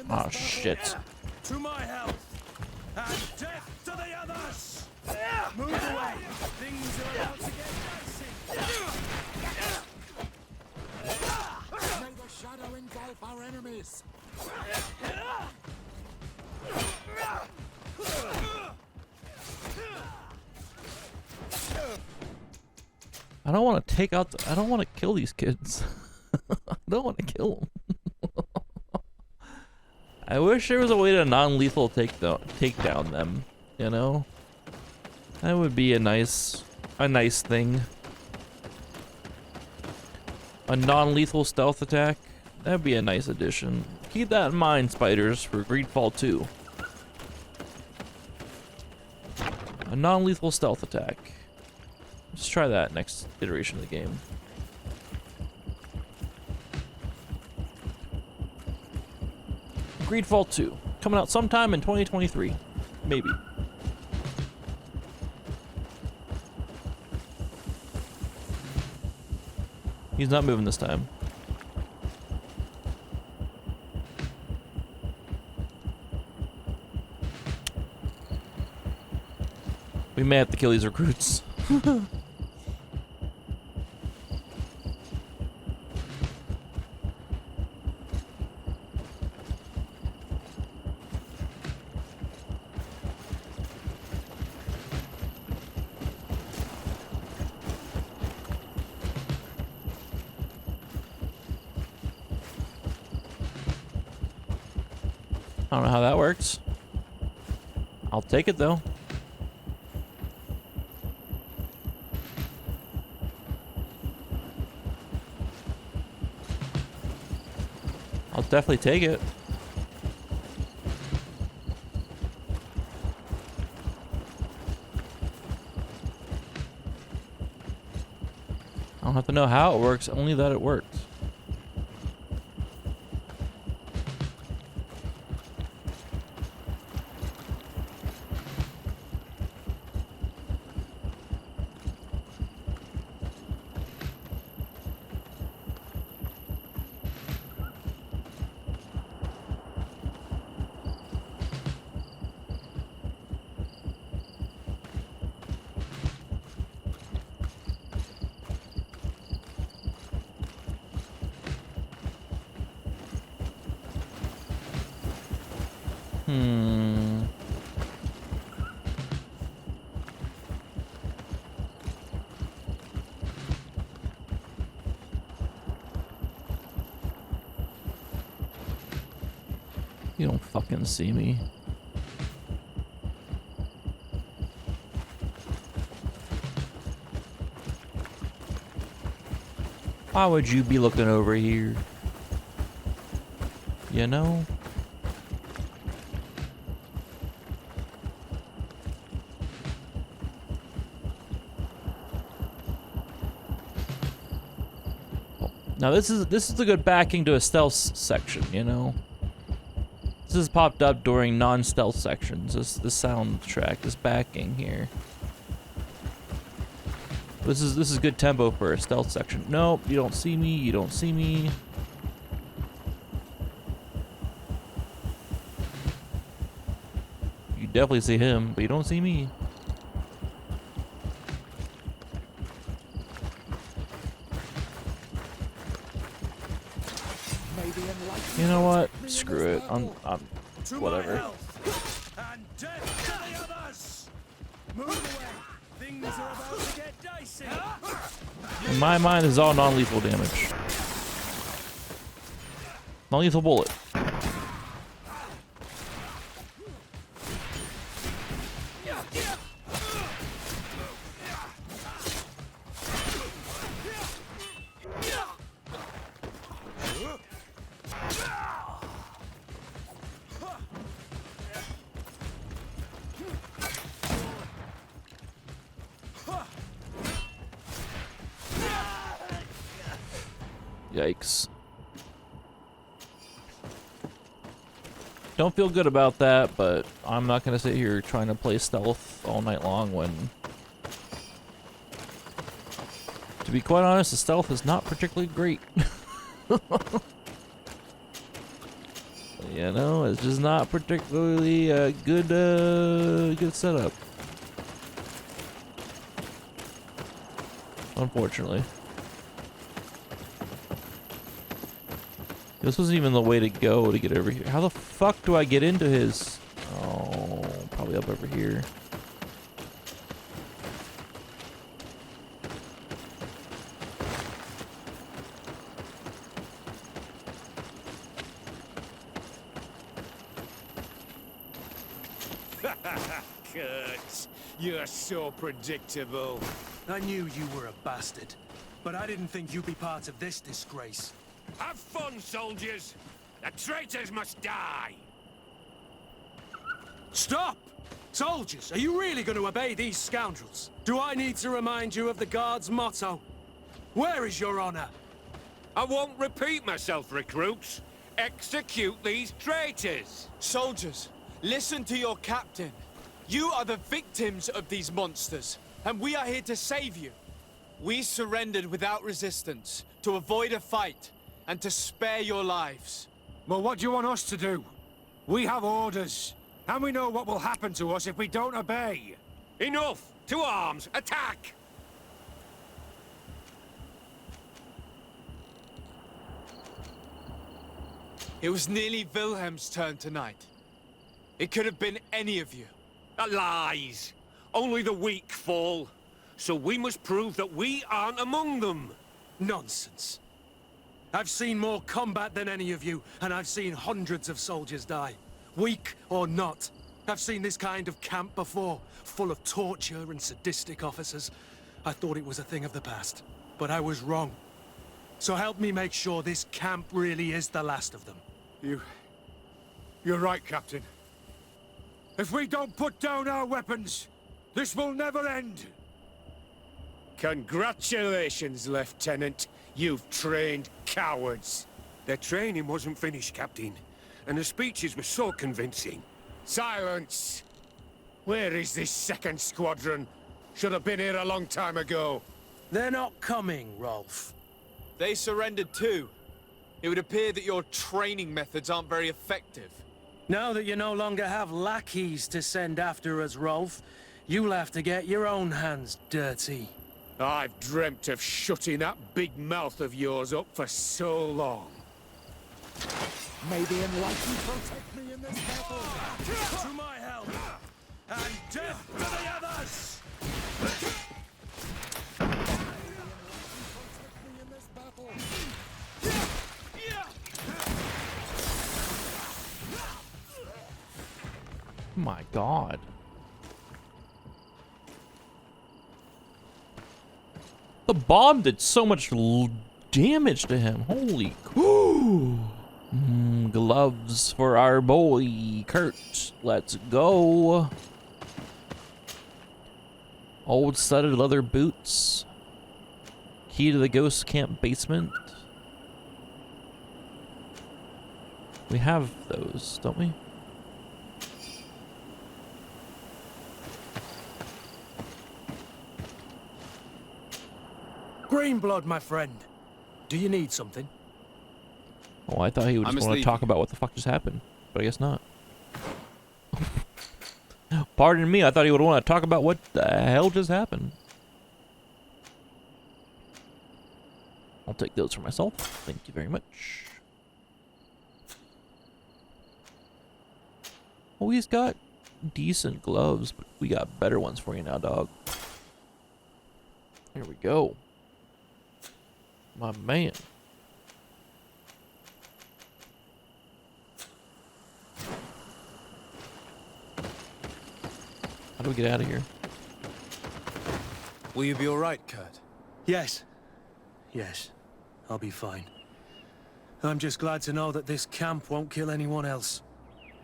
Oh shit. To my health. And death to the others. Move away. Things are about to get dicey. May the shadow engulf our enemies. I don't want to take out. I don't want to kill these kids. I don't want to kill them. I wish there was a way to non-lethal take down them. You know, that would be a nice thing. A non-lethal stealth attack. That'd be a nice addition. Keep that in mind, spiders, for GreedFall 2. A non-lethal stealth attack. Let's try that next iteration of the game. GreedFall 2. Coming out sometime in 2023. Maybe. He's not moving this time. We may have to kill these recruits. I don't know how that works. I'll take it though. I'll definitely take it. I don't have to know how it works, only that it works. You don't fucking see me. Why would you be looking over here? You know? Now this is a good backing to a stealth section, you know? This has popped up during non-stealth sections. This soundtrack, this backing here. This is good tempo for a stealth section. Nope, you don't see me. You don't see me. You definitely see him, but you don't see me. You know what? Screw it. I'm whatever. And death to the others. Move away. Things are about to get dicey. In my mind, is all non-lethal damage. Non-lethal bullet. Yikes. Don't feel good about that, but I'm not gonna sit here trying to play stealth all night long when... To be quite honest, the stealth is not particularly great. You know, it's just not particularly a good setup. Unfortunately. This wasn't even the way to go to get over here. How the fuck do I get into his... Oh, probably up over here. Kurt, you're so predictable. I knew you were a bastard, but I didn't think you'd be part of this disgrace. Have fun, soldiers! The traitors must die! Stop! Soldiers, are you really going to obey these scoundrels? Do I need to remind you of the Guard's motto? Where is your honor? I won't repeat myself, recruits. Execute these traitors! Soldiers, listen to your captain. You are the victims of these monsters, and we are here to save you. We surrendered without resistance, to avoid a fight, and to spare your lives. Well, what do you want us to do? We have orders, and we know what will happen to us if we don't obey. Enough! To arms! Attack! It was nearly Wilhelm's turn tonight. It could have been any of you. Lies! Only the weak fall. So we must prove that we aren't among them. Nonsense. I've seen more combat than any of you, and I've seen hundreds of soldiers die. Weak or not. I've seen this kind of camp before, full of torture and sadistic officers. I thought it was a thing of the past, but I was wrong. So help me make sure this camp really is the last of them. You're right, Captain. If we don't put down our weapons, this will never end. Congratulations, Lieutenant. You've trained cowards. Their training wasn't finished, Captain. And the speeches were so convincing. Silence! Where is this second squadron? Should have been here a long time ago. They're not coming, Rolf. They surrendered too. It would appear that your training methods aren't very effective. Now that you no longer have lackeys to send after us, Rolf, you'll have to get your own hands dirty. I've dreamt of shutting that big mouth of yours up for so long. May the enlightened protect me in this battle. To my help, and death to the others! May the enlightened protect me in this battle. My God. The bomb did so much damage to him. Holy cool. Gloves for our boy Kurt. Let's go. Old studded leather boots. Key to the ghost camp basement. We have those, don't we? Greenblood, my friend. Do you need something? Oh, I thought he would just want to talk about what the fuck just happened, but I guess not. Pardon me, I thought he would want to talk about what the hell just happened. I'll take those for myself. Thank you very much. Oh, he's got decent gloves, but we got better ones for you now, dog. There we go. My man. How do we get out of here? Will you be all right, Kurt? Yes. Yes. I'll be fine. I'm just glad to know that this camp won't kill anyone else.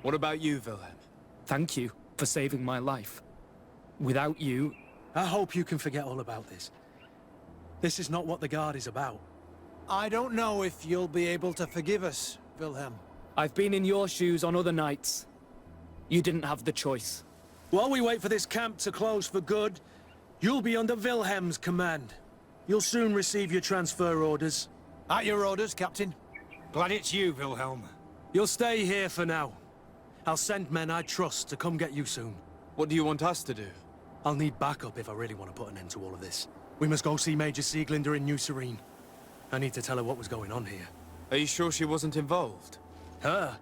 What about you, Wilhelm? Thank you for saving my life. Without you... I hope you can forget all about this. This is not what the Guard is about. I don't know if you'll be able to forgive us, Wilhelm. I've been in your shoes on other nights. You didn't have the choice. While we wait for this camp to close for good, you'll be under Wilhelm's command. You'll soon receive your transfer orders. At your orders, Captain. Glad it's you, Wilhelm. You'll stay here for now. I'll send men I trust to come get you soon. What do you want us to do? I'll need backup if I really want to put an end to all of this. We must go see Major Sieglinder in New Serene. I need to tell her what was going on here. Are you sure she wasn't involved? Her?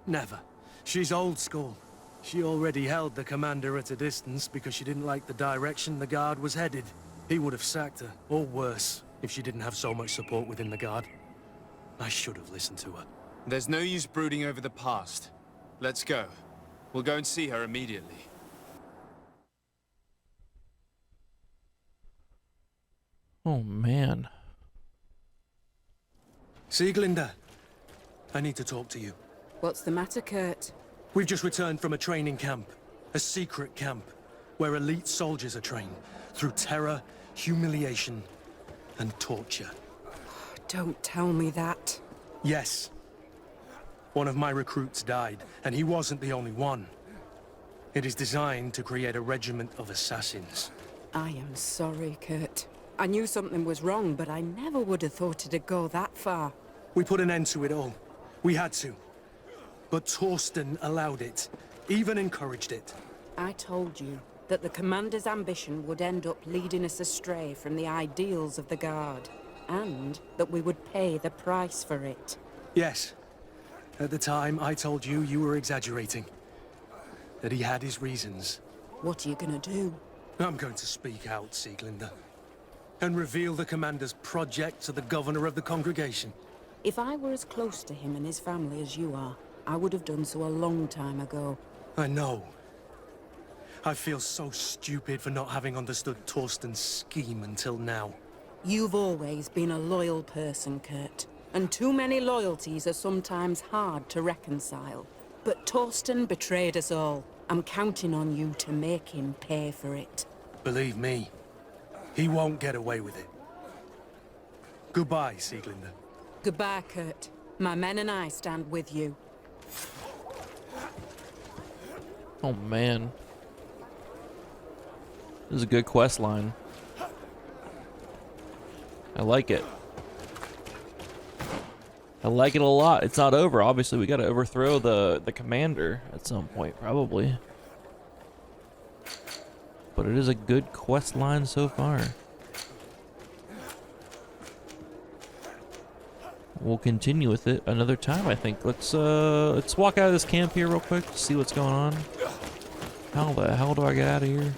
Never. She's old school. She already held the commander at a distance because she didn't like the direction the Guard was headed. He would have sacked her, or worse, if she didn't have so much support within the Guard. I should have listened to her. There's no use brooding over the past. Let's go. We'll go and see her immediately. Oh, man. Sieglinder, I need to talk to you. What's the matter, Kurt? We've just returned from a training camp. A secret camp, where elite soldiers are trained through terror, humiliation, and torture. Don't tell me that. Yes. One of my recruits died, and he wasn't the only one. It is designed to create a regiment of assassins. I am sorry, Kurt. I knew something was wrong, but I never would have thought it'd go that far. We put an end to it all. We had to. But Torsten allowed it, even encouraged it. I told you that the Commander's ambition would end up leading us astray from the ideals of the Guard, and that we would pay the price for it. Yes. At the time, I told you you were exaggerating. That he had his reasons. What are you gonna do? I'm going to speak out, Sieglinder. And reveal the Commander's project to the Governor of the congregation. If I were as close to him and his family as you are, I would have done so a long time ago. I know. I feel so stupid for not having understood Torsten's scheme until now. You've always been a loyal person, Kurt. And too many loyalties are sometimes hard to reconcile. But Torsten betrayed us all. I'm counting on you to make him pay for it. Believe me, he won't get away with it. Goodbye, Sieglinder. Goodbye, Kurt. My men and I stand with you. Oh, man. This is a good quest line. I like it. I like it a lot. It's not over. Obviously, we got to overthrow the commander at some point, probably. But it is a good quest line so far. We'll continue with it another time, I think. Let's walk out of this camp here real quick, see what's going on. How the hell do I get out of here?